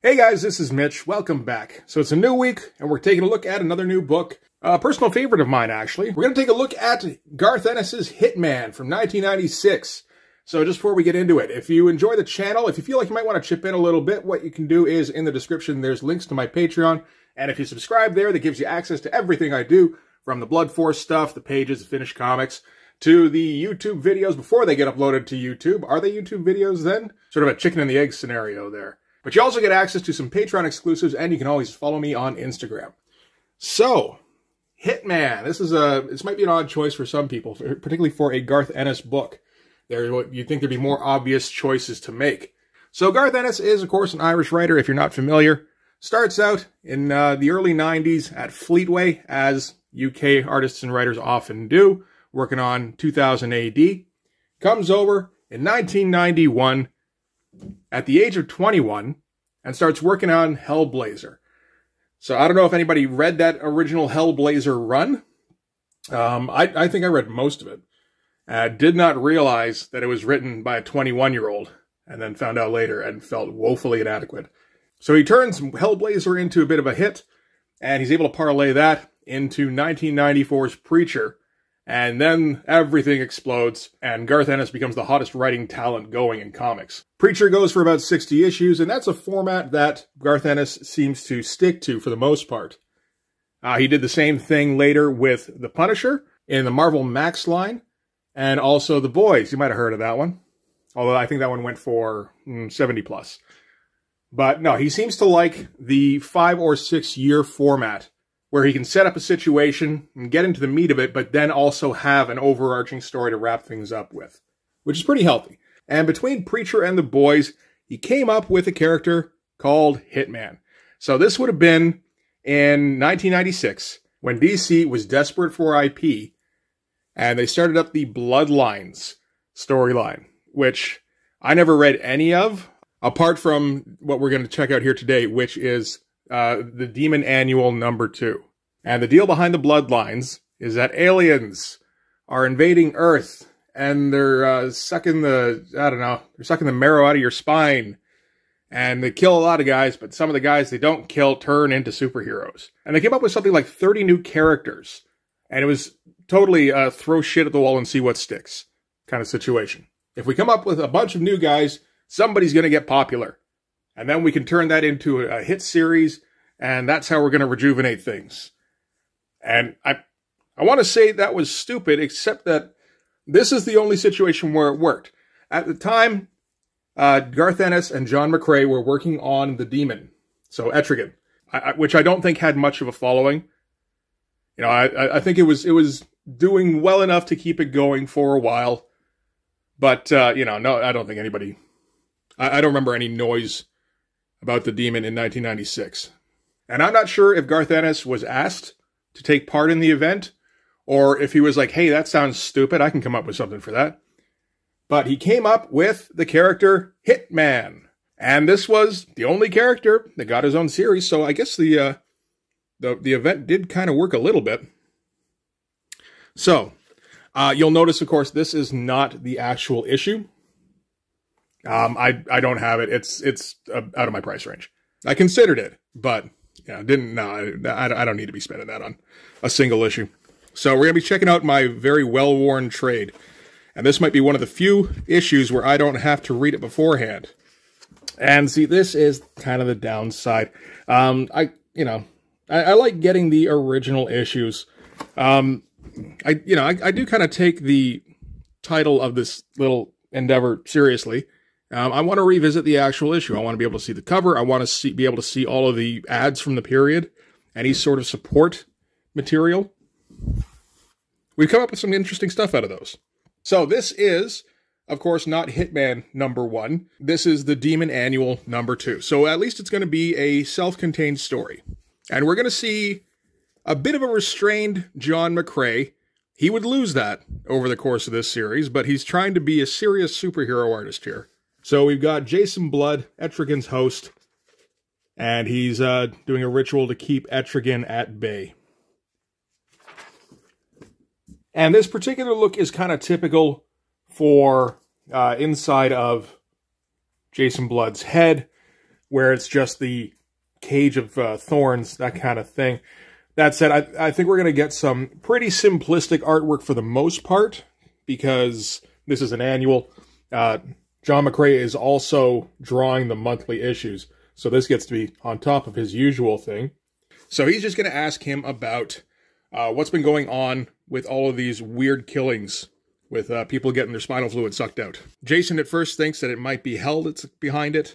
Hey guys, this is Mitch. Welcome back. So it's a new week, and we're taking a look at another new book. A personal favorite of mine, actually. We're going to take a look at Garth Ennis's Hitman from 1996. So just before we get into it, if you enjoy the channel, if you feel like you might want to chip in a little bit, what you can do is in the description, there's links to my Patreon. And if you subscribe there, that gives you access to everything I do, from the Blood Force stuff, the pages, the finished comics, to the YouTube videos before they get uploaded to YouTube. Are they YouTube videos then? Sort of a chicken and the egg scenario there. But you also get access to some Patreon exclusives, and you can always follow me on Instagram. So, Hitman. This might be an odd choice for some people, particularly for a Garth Ennis book. You'd think there'd be more obvious choices to make. So Garth Ennis is, of course, an Irish writer, if you're not familiar. Starts out in the early 90s at Fleetway, as UK artists and writers often do, working on 2000 AD. Comes over in 1991 at the age of 21 and starts working on Hellblazer. So I don't know if anybody read that original Hellblazer run. I think I read most of it. I did not realize that it was written by a 21-year-old, and then found out later and felt woefully inadequate. So he turns Hellblazer into a bit of a hit, and he's able to parlay that into 1994's Preacher, and then everything explodes, and Garth Ennis becomes the hottest writing talent going in comics. Preacher goes for about 60 issues, and that's a format that Garth Ennis seems to stick to for the most part. He did the same thing later with The Punisher in the Marvel Max line, and also The Boys. You might have heard of that one, although I think that one went for 70 plus. But no, he seems to like the 5 or 6 year format, where he can set up a situation and get into the meat of it, but then also have an overarching story to wrap things up with, which is pretty healthy. And between Preacher and The Boys, he came up with a character called Hitman. So this would have been in 1996, when DC was desperate for IP, and they started up the Bloodlines storyline, which I never read any of, apart from what we're going to check out here today, which is the Demon Annual #2. And the deal behind the Bloodlines is that aliens are invading Earth, and they're sucking the marrow out of your spine. And they kill a lot of guys, but some of the guys they don't kill turn into superheroes. And they came up with something like 30 new characters. And it was totally throw shit at the wall and see what sticks kind of situation. If we come up with a bunch of new guys, somebody's going to get popular. And then we can turn that into a hit series, and that's how we're going to rejuvenate things. And I want to say that was stupid, except that this is the only situation where it worked. At the time, Garth Ennis and John McCrea were working on The Demon, so Etrigan, which I don't think had much of a following. You know, I think it was doing well enough to keep it going for a while. But, you know, no, I don't think anybody... I don't remember any noise about The Demon in 1996. And I'm not sure if Garth Ennis was asked to take part in the event, or if he was like, hey, that sounds stupid, I can come up with something for that. But he came up with the character Hitman. And this was the only character that got his own series, so I guess the event did kind of work a little bit. So, you'll notice, of course, this is not the actual issue. I don't have it. It's out of my price range. I considered it, but yeah, I don't need to be spending that on a single issue. So we're going to be checking out my very well-worn trade. And this might be one of the few issues where I don't have to read it beforehand. And see, this is kind of the downside. I like getting the original issues. I do kind of take the title of this little endeavor seriously. I want to revisit the actual issue. I want to be able to see the cover. I want to be able to see all of the ads from the period, any sort of support material. We've come up with some interesting stuff out of those. So this is, of course, not Hitman #1. This is the Demon Annual #2. So at least it's going to be a self-contained story. And we're going to see a bit of a restrained John McCrea. He would lose that over the course of this series, but he's trying to be a serious superhero artist here. So we've got Jason Blood, Etrigan's host, and he's doing a ritual to keep Etrigan at bay. And this particular look is kind of typical for inside of Jason Blood's head. where it's just the cage of thorns, that kind of thing. That said, I think we're going to get some pretty simplistic artwork for the most part, because this is an annual. John McCrea is also drawing the monthly issues, so this gets to be on top of his usual thing. So he's just going to ask him about what's been going on with all of these weird killings with people getting their spinal fluid sucked out. Jason at first thinks that it might be hell that's behind it.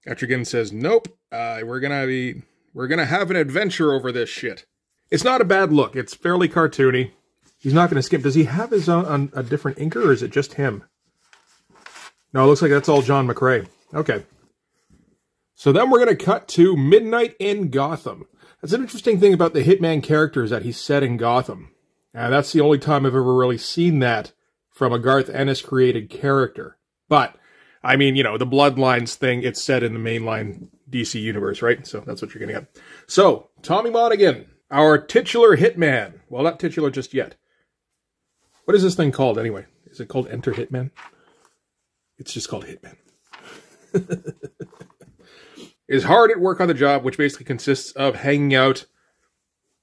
Etrigan says, nope, we're gonna have an adventure over this shit. It's not a bad look. It's fairly cartoony. He's not gonna skip. Does he have his own a different inker, or is it just him? No, it looks like that's all John McCrea. Okay. So then we're gonna cut to Midnight in Gotham. That's an interesting thing about the Hitman character, is that he's set in Gotham. And that's the only time I've ever really seen that from a Garth Ennis created character. But I mean, you know, the Bloodlines thing, it's set in the mainline DC universe, right? So that's what you're going to get. So, Tommy Monaghan, our titular Hitman. Well, not titular just yet. What is this thing called, anyway? Is it called Enter Hitman? It's just called Hitman. Is hard at work on the job, which basically consists of hanging out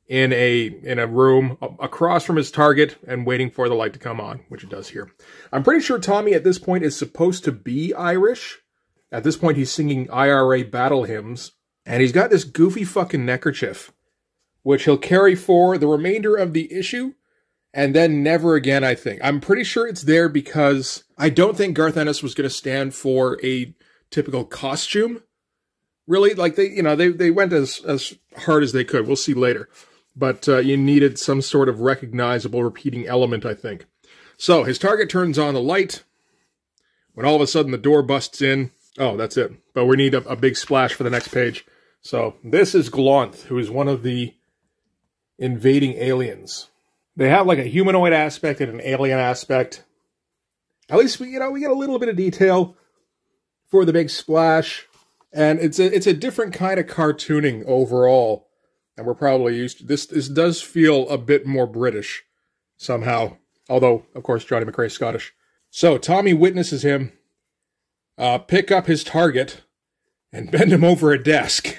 in a room across from his target and waiting for the light to come on, which it does here. I'm pretty sure Tommy at this point is supposed to be Irish. At this point, he's singing IRA battle hymns, and he's got this goofy fucking neckerchief, which he'll carry for the remainder of the issue, and then never again, I think. I'm pretty sure it's there because I don't think Garth Ennis was going to stand for a typical costume. Really, like they went as hard as they could. We'll see later. But you needed some sort of recognizable repeating element, I think. So his target turns on the light when all of a sudden the door busts in. Oh, that's it. But we need a big splash for the next page. So this is Glonth, who is one of the invading aliens. They have like a humanoid aspect and an alien aspect. At least we get a little bit of detail for the big splash. And it's a different kind of cartooning overall. And we're probably used to this. This does feel a bit more British somehow. Although, of course, Johnny McCrea's Scottish. So Tommy witnesses him pick up his target and bend him over a desk.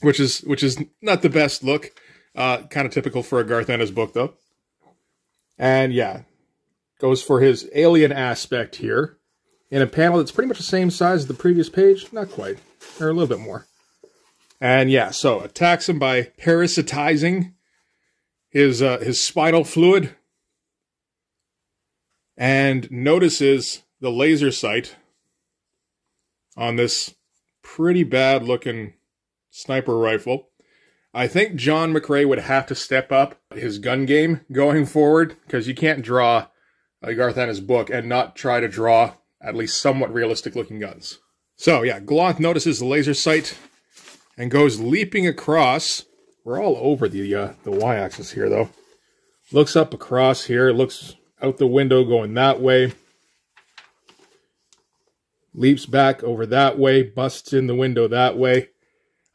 which is not the best look. Kind of typical for a Garth Ennis book, though. And yeah, goes for his alien aspect here. In a panel that's pretty much the same size as the previous page. Not quite. Or a little bit more. And yeah, so attacks him by parasitizing his spinal fluid. And notices the laser sight on this pretty bad looking sniper rifle. I think John McCrea would have to step up his gun game going forward, because you can't draw a Garth Ennis book and not try to draw at least somewhat realistic looking guns. So yeah, Glonth notices the laser sight and goes leaping across. We're all over the y-axis here, though. Looks up across here, looks out the window going that way. Leaps back over that way, busts in the window that way.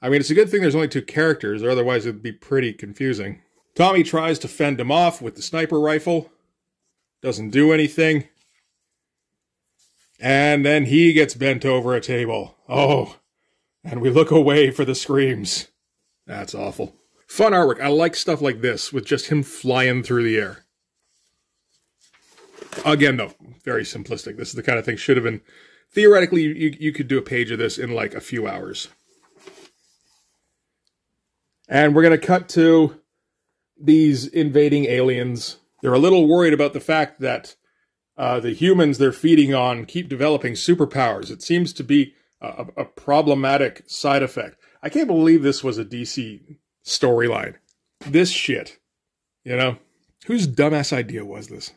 I mean, it's a good thing there's only two characters, or otherwise it'd be pretty confusing. Tommy tries to fend him off with the sniper rifle. Doesn't do anything. And then he gets bent over a table. Oh, and we look away for the screams. That's awful. Fun artwork. I like stuff like this, with just him flying through the air. Again, though, very simplistic. This is the kind of thing should have been... Theoretically, you could do a page of this in like a few hours. And we're going to cut to these invading aliens. They're a little worried about the fact that the humans they're feeding on keep developing superpowers. It seems to be a problematic side effect. I can't believe this was a DC storyline. This shit, you know? Whose dumbass idea was this?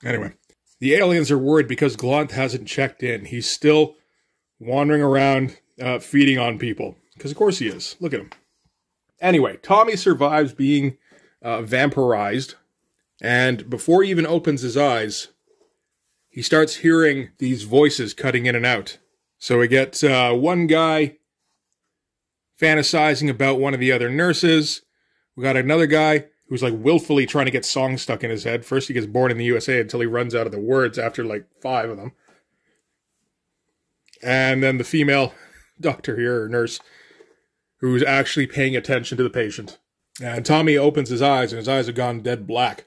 Anyway, the aliens are worried because Glonth hasn't checked in. He's still wandering around feeding on people. Because of course he is. Look at him. Anyway, Tommy survives being vampirized. And before he even opens his eyes, he starts hearing these voices cutting in and out. So we get one guy fantasizing about one of the other nurses. We got another guy who's like willfully trying to get songs stuck in his head. First he gets born in the USA until he runs out of the words after like 5 of them. And then the female doctor here, or nurse, who's actually paying attention to the patient. And Tommy opens his eyes, and his eyes have gone dead black.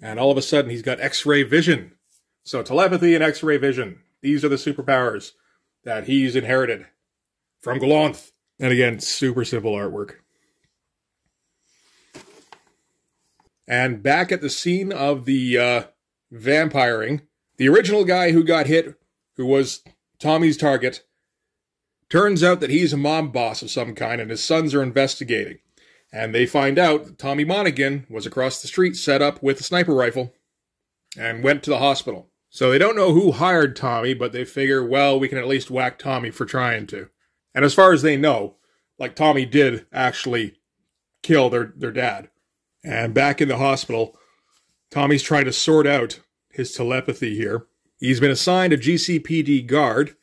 And all of a sudden, he's got X-ray vision. So telepathy and X-ray vision. These are the superpowers that he's inherited from Glonth. And again, super simple artwork. And back at the scene of the vampiring, the original guy who got hit, who was Tommy's target, turns out that he's a mob boss of some kind, and his sons are investigating. And they find out that Tommy Monaghan was across the street set up with a sniper rifle and went to the hospital. So they don't know who hired Tommy, but they figure, well, we can at least whack Tommy for trying to. And as far as they know, like, Tommy did actually kill their dad. And back in the hospital, Tommy's trying to sort out his telepathy here. He's been assigned a GCPD guard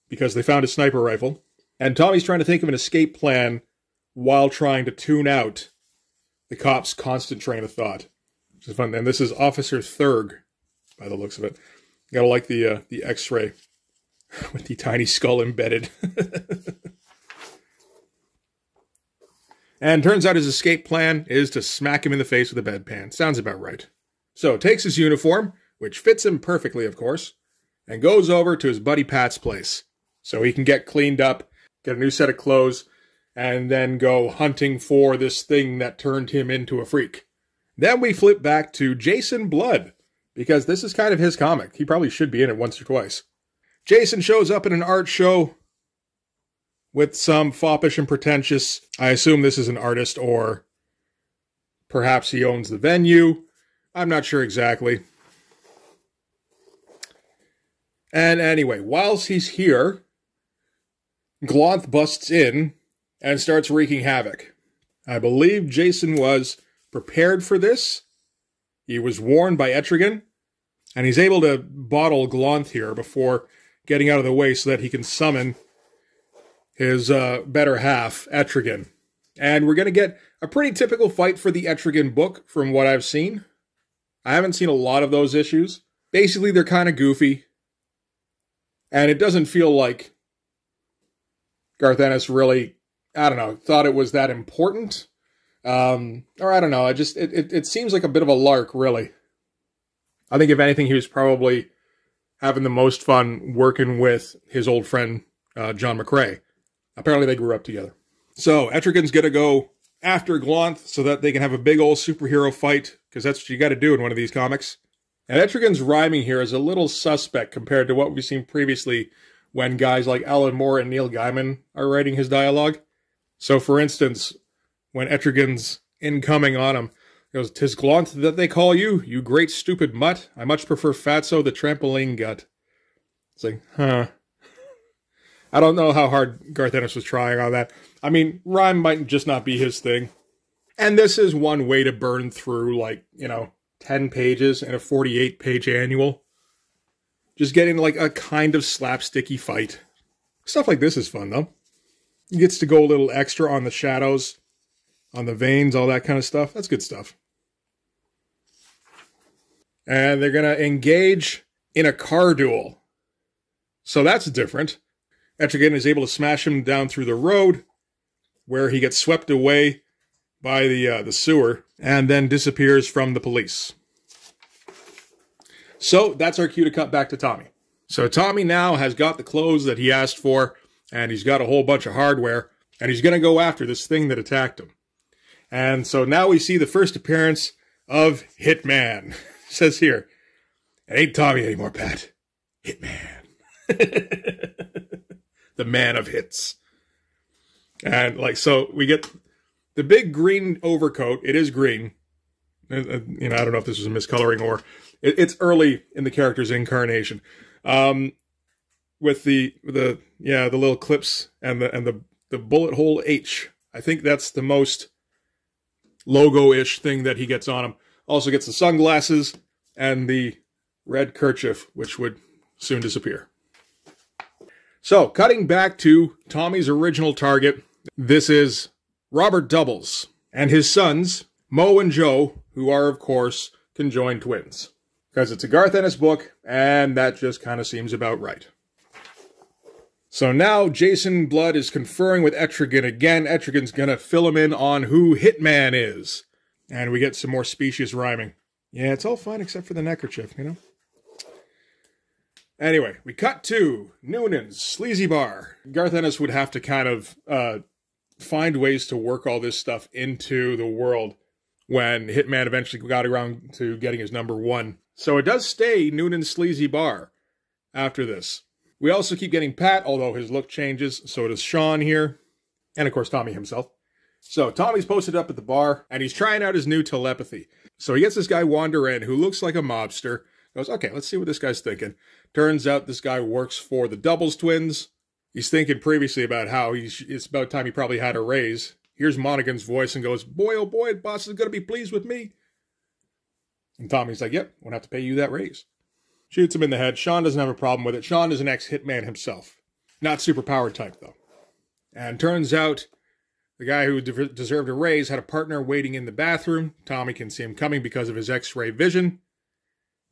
because they found a sniper rifle. And Tommy's trying to think of an escape plan while trying to tune out the cop's constant train of thought. Which is fun. And this is Officer Thurg, by the looks of it. You gotta like the X-ray with the tiny skull embedded. And turns out his escape plan is to smack him in the face with a bedpan. Sounds about right. So takes his uniform, which fits him perfectly, of course, and goes over to his buddy Pat's place. So he can get cleaned up, get a new set of clothes, and then go hunting for this thing that turned him into a freak. Then we flip back to Jason Blood, because this is kind of his comic. He probably should be in it once or twice. Jason shows up at an art show with some foppish and pretentious, I assume this is an artist, or perhaps he owns the venue. I'm not sure exactly. And anyway, whilst he's here, Glonth busts in and starts wreaking havoc. I believe Jason was prepared for this. He was warned by Etrigan, and he's able to bottle Glonth here before getting out of the way so that he can summon his better half, Etrigan. And we're going to get a pretty typical fight for the Etrigan book from what I've seen. I haven't seen a lot of those issues. Basically, they're kind of goofy. And it doesn't feel like Garth Ennis really, I don't know, thought it was that important. Or I don't know, it seems like a bit of a lark, really. I think if anything, he was probably having the most fun working with his old friend, John McCrae. Apparently they grew up together. So, Etrigan's gonna go after Glonth so that they can have a big old superhero fight, because that's what you gotta do in one of these comics. And Etrigan's rhyming here is a little suspect compared to what we've seen previously when guys like Alan Moore and Neil Gaiman are writing his dialogue. So, for instance, when Etrigan's incoming on him, he goes, "'Tis Glonth that they call you, you great stupid mutt. I much prefer Fatso the trampoline gut." It's like, huh. I don't know how hard Garth Ennis was trying on that. I mean, rhyme might just not be his thing. And this is one way to burn through, like, 10 pages in a 48-page annual. Just getting, like, a kind of slapsticky fight. Stuff like this is fun, though. He gets to go a little extra on the shadows, on the veins, all that kind of stuff. That's good stuff. And they're going to engage in a car duel. So that's different. Etrigan is able to smash him down through the road, where he gets swept away by the sewer, and then disappears from the police. So that's our cue to cut back to Tommy. So Tommy now has got the clothes that he asked for, and he's got a whole bunch of hardware, and he's going to go after this thing that attacked him. And so now we see the first appearance of Hitman. It says here, "It ain't Tommy anymore, Pat. Hitman." The man of hits. And so we get the big green overcoat. It is green. I don't know if this was a miscoloring or it's early in the character's incarnation. With the little clips and the bullet hole H. I think that's the most logo-ish thing that he gets on him. Also gets the sunglasses and the red kerchief, which would soon disappear. So, cutting back to Tommy's original target, this is Robert Doubles and his sons, Mo and Joe, who are, of course, conjoined twins. Because it's a Garth Ennis book, and that just kind of seems about right. So now Jason Blood is conferring with Etrigan again. Etrigan's gonna fill him in on who Hitman is. And we get some more specious rhyming. Yeah, it's all fine except for the neckerchief, you know? Anyway, we cut to Noonan's Sleazy Bar. Garth Ennis would have to kind of find ways to work all this stuff into the world when Hitman eventually got around to getting his #1. So it does stay Noonan's Sleazy Bar after this. We also keep getting Pat, although his look changes. So does Sean here. And of course, Tommy himself. So Tommy's posted up at the bar, and he's trying out his new telepathy. So he gets this guy wander in, who looks like a mobster. Goes, okay, let's see what this guy's thinking. Turns out this guy works for the Doubles twins. He's thinking previously about how it's about time he probably had a raise. Here's Monaghan's voice and goes, boy, oh boy, boss is going to be pleased with me. And Tommy's like, yep, won't have to pay you that raise. Shoots him in the head. Sean doesn't have a problem with it. Sean is an ex-hitman himself. Not superpowered type, though. And turns out the guy who deserved a raise had a partner waiting in the bathroom. Tommy can see him coming because of his X-ray vision.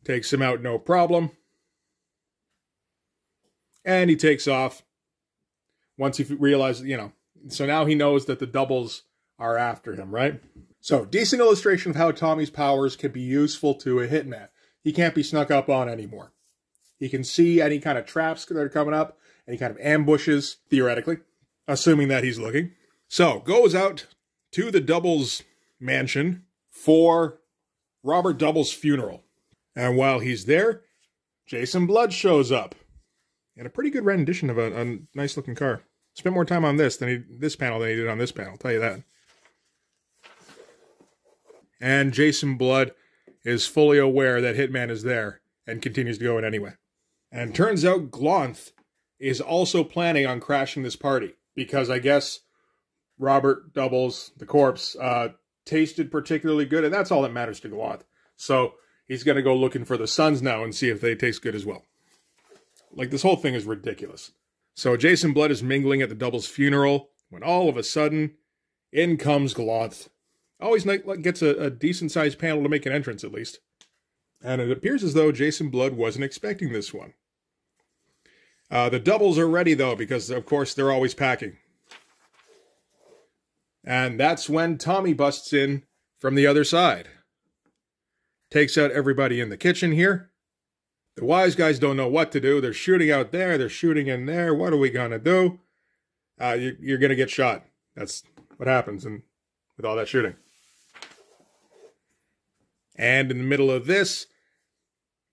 Takes him out, no problem. And he takes off. Once he realizes, you know, so now he knows that the Doubles are after him, right? So, decent illustration of how Tommy's powers can be useful to a hitman. He can't be snuck up on anymore. He can see any kind of traps that are coming up, any kind of ambushes, theoretically, assuming that he's looking. So, goes out to the Doubles mansion for Robert Double's funeral. And while he's there, Jason Blood shows up. And a pretty good rendition of a nice-looking car. Spent more time on this panel than he did on this panel, I'll tell you that. And Jason Blood is fully aware that Hitman is there and continues to go in anyway. And turns out Glonth is also planning on crashing this party because I guess Robert Doubles, the corpse, tasted particularly good, and that's all that matters to Glonth. So he's going to go looking for the Sons now and see if they taste good as well. Like, this whole thing is ridiculous. So Jason Blood is mingling at the Doubles' funeral when all of a sudden, in comes Glonth. Always gets a decent-sized panel to make an entrance, at least. And it appears as though Jason Blood wasn't expecting this one. The Doubles are ready, though, because, of course, they're always packing. And that's when Tommy busts in from the other side. Takes out everybody in the kitchen here. The wise guys don't know what to do. They're shooting out there. They're shooting in there. What are we going to do? You're going to get shot. That's what happens with all that shooting. And in the middle of this,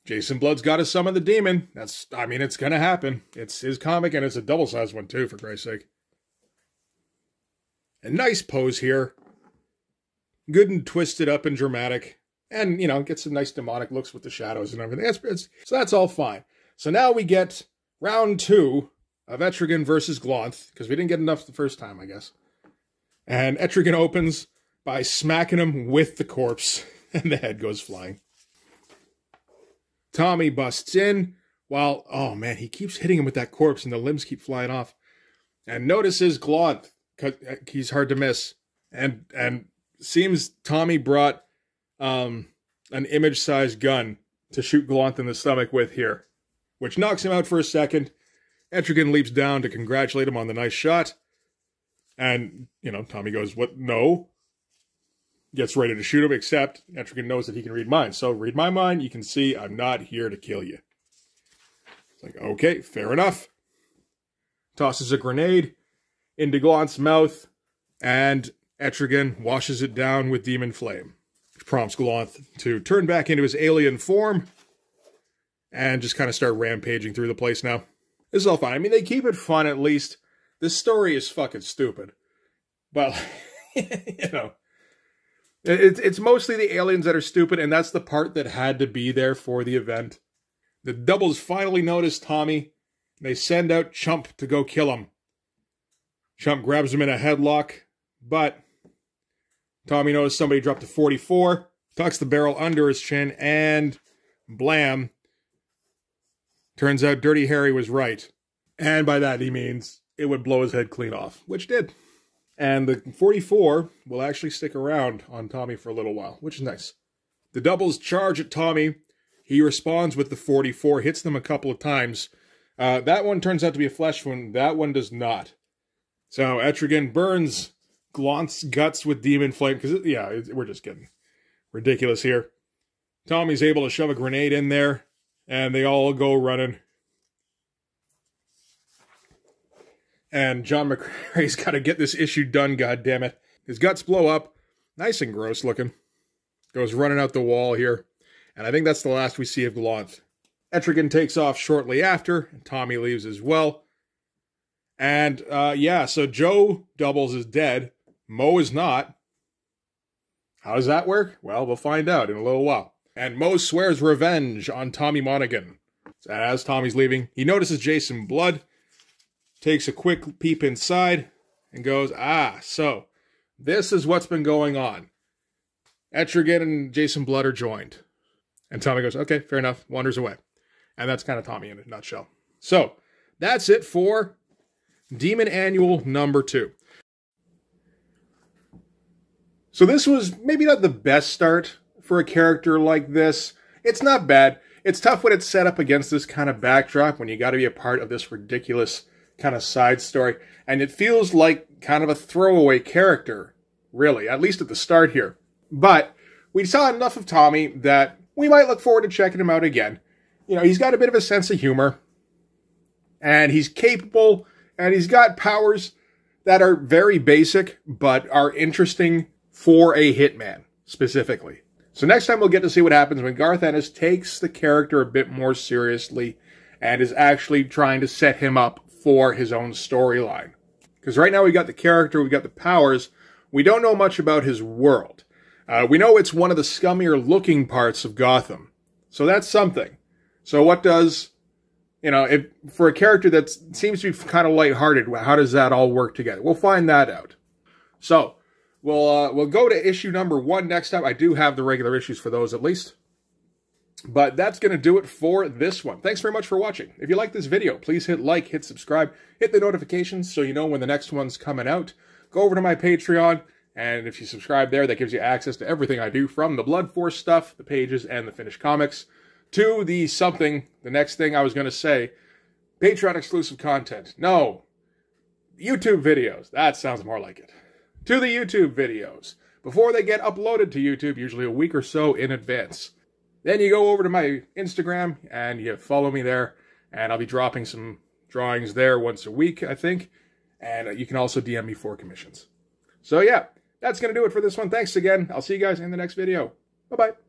Jason Blood's got to summon the demon. It's going to happen. It's his comic, and it's a double-sized one, too, for Christ's sake. A nice pose here. Good and twisted up and dramatic. And, you know, get some nice demonic looks with the shadows and everything. So that's all fine. So now we get round 2 of Etrigan versus Glonth, because we didn't get enough the first time, I guess. And Etrigan opens by smacking him with the corpse, and the head goes flying. Tommy busts in while, oh man, he keeps hitting him with that corpse, and the limbs keep flying off. And notices Glonth, because he's hard to miss. And seems Tommy brought an image-sized gun to shoot Glonth in the stomach with here, which knocks him out for a second. Etrigan leaps down to congratulate him on the nice shot. And, you know, Tommy goes, what? No. Gets ready to shoot him, except Etrigan knows that he can read minds. So, read my mind, you can see I'm not here to kill you. It's like, okay, fair enough. Tosses a grenade into Glonth's mouth, and Etrigan washes it down with Demon Flame, which prompts Glonth to turn back into his alien form and just kind of start rampaging through the place now. This is all fine. I mean, they keep it fun, at least. This story is fucking stupid. But, you know, it's mostly the aliens that are stupid, and that's the part that had to be there for the event. The Doubles finally notice Tommy, and they send out Chump to go kill him. Chump grabs him in a headlock, but Tommy knows somebody dropped a 44, tucks the barrel under his chin, and blam. Turns out Dirty Harry was right. And by that he means it would blow his head clean off, which did. And the 44 will actually stick around on Tommy for a little while, which is nice. The Doubles charge at Tommy. He responds with the 44, hits them a couple of times, That one turns out to be a flesh wound. That one does not. So Etrigan burns Glaunt's guts with Demon Flame. Because, yeah, we're just getting ridiculous here. Tommy's able to shove a grenade in there. And they all go running. And John McCrary's got to get this issue done, goddammit. His guts blow up. Nice and gross looking. Goes running out the wall here. And I think that's the last we see of Glaunt. Etrigan takes off shortly after. And Tommy leaves as well. And, yeah, so Joe Doubles is dead. Mo is not. How does that work? Well, we'll find out in a little while. And Mo swears revenge on Tommy Monaghan. As Tommy's leaving, he notices Jason Blood, takes a quick peep inside, and goes, so this is what's been going on. Etrigan and Jason Blood are joined. And Tommy goes, okay, fair enough, wanders away. And that's kind of Tommy in a nutshell. So, that's it for Demon Annual number 2. So this was maybe not the best start for a character like this. It's not bad. It's tough when it's set up against this kind of backdrop, when you got to be a part of this ridiculous kind of side story. And it feels like kind of a throwaway character, really, at least at the start here. But we saw enough of Tommy that we might look forward to checking him out again. You know, he's got a bit of a sense of humor. And he's capable, and he's got powers that are very basic, but are interesting for a hitman, specifically. So next time we'll get to see what happens when Garth Ennis takes the character a bit more seriously and is actually trying to set him up for his own storyline. Because right now we got the character, we got the powers, we don't know much about his world. We know it's one of the scummier looking parts of Gotham. So that's something. So what does, you know, for a character that seems to be kind of lighthearted, how does that all work together? We'll find that out. So we'll go to issue number 1 next time. I do have the regular issues for those at least. But that's going to do it for this one. Thanks very much for watching. If you like this video, please hit like, hit subscribe, hit the notifications so you know when the next one's coming out. Go over to my Patreon, and if you subscribe there, that gives you access to everything I do, from the Blood Force stuff, the pages, and the finished comics, to the next thing I was going to say, Patreon exclusive content. No, YouTube videos. That sounds more like it. To the YouTube videos, before they get uploaded to YouTube, usually a week or so in advance. Then you go over to my Instagram, and you follow me there, and I'll be dropping some drawings there once a week, I think. And you can also DM me for commissions. So yeah, that's going to do it for this one. Thanks again. I'll see you guys in the next video. Bye-bye.